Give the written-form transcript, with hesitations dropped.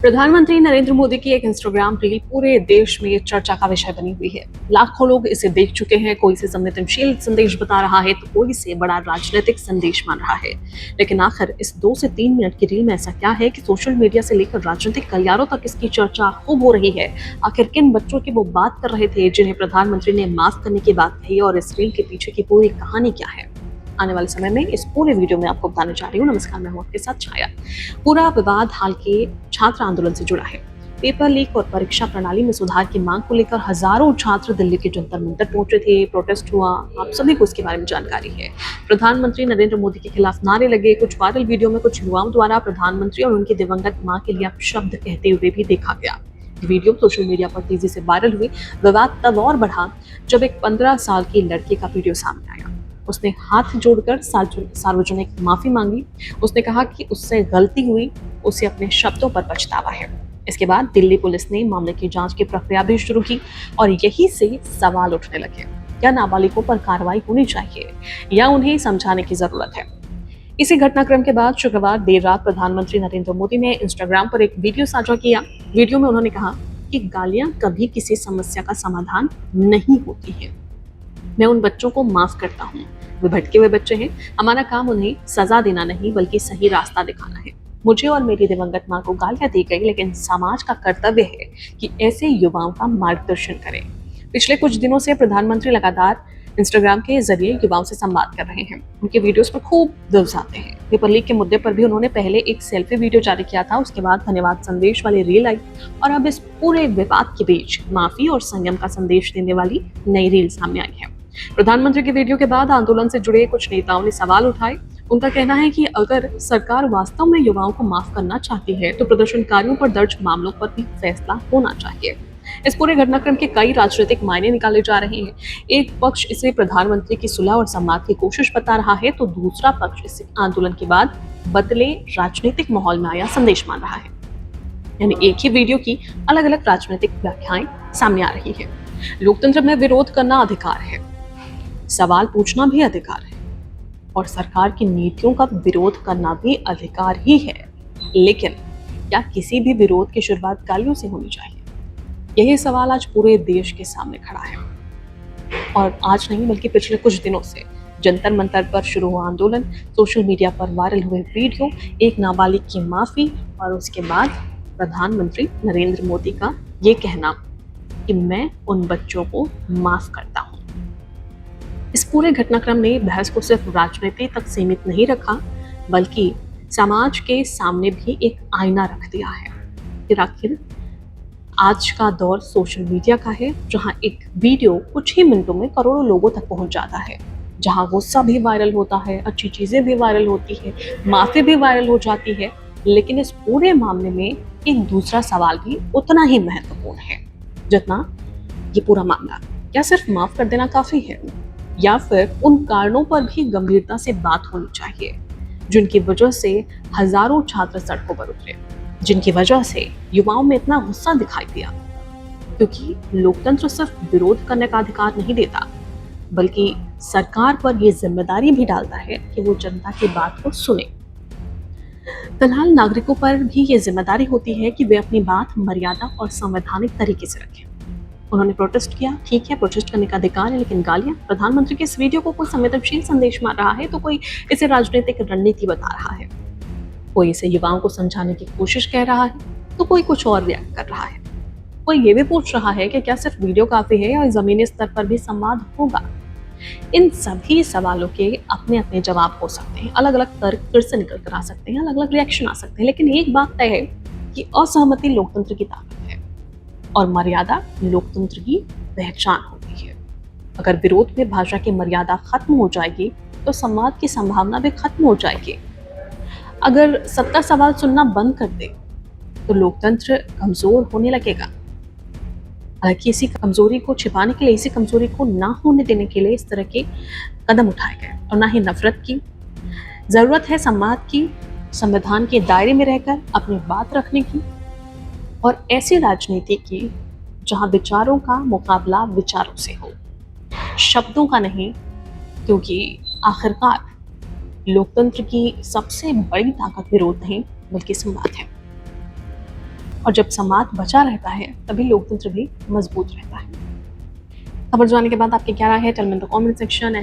प्रधानमंत्री नरेंद्र मोदी की एक इंस्टाग्राम रील पूरे देश में चर्चा का विषय बनी हुई है। लाखों लोग इसे देख चुके हैं। कोई इसे संवेदनशील संदेश बता रहा है तो कोई इसे बड़ा राजनीतिक संदेश मान रहा है। लेकिन आखिर इस 2 से 3 मिनट की रील में ऐसा क्या है कि सोशल मीडिया से लेकर राजनीतिक गलियारों तक इसकी चर्चा खूब हो रही है। आखिर किन बच्चों की वो बात कर रहे थे जिन्हें प्रधानमंत्री ने माफ करने की बात कही, और इस रील के पीछे की पूरी कहानी क्या है, आने वाले समय में इस पूरे वीडियो में आपको बताने जा रही हूँ। नमस्कार, मैं हूँ आपके साथ छाया। पूरा विवाद हाल के छात्र आंदोलन से जुड़ा है। पेपर लीक और परीक्षा प्रणाली में सुधार की मांग को लेकर हजारों छात्र दिल्ली के जंतर मंतर पहुंचे थे। प्रोटेस्ट हुआ, आप सभी को इसके बारे में जानकारी है। प्रधानमंत्री नरेंद्र मोदी के खिलाफ नारे लगे। कुछ वायरल वीडियो में कुछ युवाओं द्वारा प्रधानमंत्री और उनकी दिवंगत मां के लिए अपशब्द कहते हुए भी देखा गया। वीडियो सोशल मीडिया पर तेजी से वायरल हुई। विवाद तब और बढ़ा जब एक 15 साल की लड़की का वीडियो सामने आया। उसने हाथ जोड़कर सार्वजनिक माफी मांगी। उसने कहा कि उससे गलती हुई, उसे अपने शब्दों पर पछतावा है। इसके बाद दिल्ली पुलिस ने मामले की जांच की प्रक्रिया भी शुरू की और यही से सवाल उठने लगे। क्या नाबालिगों पर कार्रवाई होनी चाहिए या उन्हें समझाने की जरूरत है? इसी घटनाक्रम के बाद शुक्रवार देर रात प्रधानमंत्री नरेंद्र मोदी ने इंस्टाग्राम पर एक वीडियो साझा किया। वीडियो में उन्होंने कहा कि गालियां कभी किसी समस्या का समाधान नहीं होती है। मैं उन बच्चों को माफ करता हूँ। वे भटके हुए बच्चे हैं। हमारा काम उन्हें सजा देना नहीं बल्कि सही रास्ता दिखाना है। मुझे और मेरी दिवंगत मां को गालियां दी गई, लेकिन समाज का कर्तव्य है कि ऐसे युवाओं का मार्गदर्शन करें। पिछले कुछ दिनों से प्रधानमंत्री लगातार इंस्टाग्राम के जरिए युवाओं से संवाद कर रहे हैं। उनके वीडियोस पर खूब व्यूज आते हैं। पेपर लीक के मुद्दे पर भी उन्होंने पहले एक सेल्फी वीडियो जारी किया था। उसके बाद धन्यवाद संदेश वाली रील आई और अब इस पूरे विवाद के बीच माफी और संयम का संदेश देने वाली नई रील सामने आई है। प्रधानमंत्री की वीडियो के बाद आंदोलन से जुड़े कुछ नेताओं ने सवाल उठाए। उनका कहना है कि अगर सरकार वास्तव में युवाओं को माफ करना चाहती है तो प्रदर्शनकारियों पर दर्ज मामलों पर भी फैसला होना चाहिए। इस पूरे घटनाक्रम के कई राजनीतिक मायने निकाले जा रहे हैं। एक पक्ष इसे प्रधानमंत्री की सुलह और संवाद की कोशिश बता रहा है तो दूसरा पक्ष इसे आंदोलन के बाद बदले राजनीतिक माहौल में आया संदेश मान रहा है। यानी एक ही वीडियो की अलग अलग राजनीतिक व्याख्याएं सामने आ रही है। लोकतंत्र में विरोध करना अधिकार है, सवाल पूछना भी अधिकार है और सरकार की नीतियों का विरोध करना भी अधिकार ही है। लेकिन क्या किसी भी विरोध की शुरुआत गालियों से होनी चाहिए? यही सवाल आज पूरे देश के सामने खड़ा है। और आज नहीं बल्कि पिछले कुछ दिनों से जंतर मंतर पर शुरू हुआ आंदोलन, सोशल मीडिया पर वायरल हुए वीडियो, एक नाबालिग की माफी और उसके बाद प्रधानमंत्री नरेंद्र मोदी का ये कहना कि मैं उन बच्चों को माफ करता हूँ। इस पूरे घटनाक्रम ने बहस को सिर्फ राजनीति तक सीमित नहीं रखा बल्कि समाज के सामने भी एक आईना रख दिया है। फिर आखिर आज का दौर सोशल मीडिया का है, जहां एक वीडियो कुछ ही मिनटों में करोड़ों लोगों तक पहुंच जाता है, जहां गुस्सा भी वायरल होता है, अच्छी चीजें भी वायरल होती है, माफी भी वायरल हो जाती है। लेकिन इस पूरे मामले में एक दूसरा सवाल भी उतना ही महत्वपूर्ण है जितना ये पूरा मामला। क्या सिर्फ माफ कर देना काफी है या फिर उन कारणों पर भी गंभीरता से बात होनी चाहिए जिनकी वजह से हजारों छात्र सड़कों पर उतरे, जिनकी वजह से युवाओं में इतना गुस्सा दिखाई दिया? क्योंकि लोकतंत्र सिर्फ विरोध करने का अधिकार नहीं देता बल्कि सरकार पर यह जिम्मेदारी भी डालता है कि वो जनता की बात को सुने। फिलहाल नागरिकों पर भी ये जिम्मेदारी होती है कि वे अपनी बात मर्यादा और संवैधानिक तरीके से रखें। उन्होंने प्रोटेस्ट किया, ठीक है, प्रोटेस्ट करने का अधिकार है, लेकिन गालियां? प्रधानमंत्री के इस वीडियो को कोई संवेदनशील संदेश मार रहा है तो कोई इसे राजनीतिक रणनीति बता रहा है, कोई इसे युवाओं को समझाने की कोशिश कह रहा है तो कोई कुछ और रिएक्ट कर रहा है। कोई ये भी पूछ रहा है कि क्या सिर्फ वीडियो काफी है या जमीनी स्तर पर भी संवाद होगा? इन सभी सवालों के अपने अपने जवाब हो सकते हैं, अलग अलग तर्क फिर से निकल कर आ सकते हैं, अलग अलग रिएक्शन आ सकते हैं। लेकिन एक बात तय है कि असहमति लोकतंत्र की ताकत है और मर्यादा लोकतंत्र की पहचान होती है। अगर विरोध में भाषा की मर्यादा खत्म हो जाएगी तो संवाद की संभावना भी खत्म हो जाएगी। अगर सत्ता सवाल सुनना बंद कर दे तो लोकतंत्र कमजोर होने लगेगा। हालांकि इसी कमजोरी को छिपाने के लिए, इसी कमजोरी को ना होने देने के लिए इस तरह के कदम उठाए गए और ना ही नफरत की। जरूरत है संवाद की, संविधान के दायरे में रहकर अपनी बात रखने की और ऐसी राजनीति की जहां विचारों का मुकाबला विचारों से हो, शब्दों का नहीं। क्योंकि आखिरकार लोकतंत्र की सबसे बड़ी ताकत विरोध नहीं बल्कि संवाद है। और जब संवाद बचा रहता है तभी लोकतंत्र भी मजबूत रहता है। खबर जाने के बाद आपकी क्या राय है? Tell me in the comment section.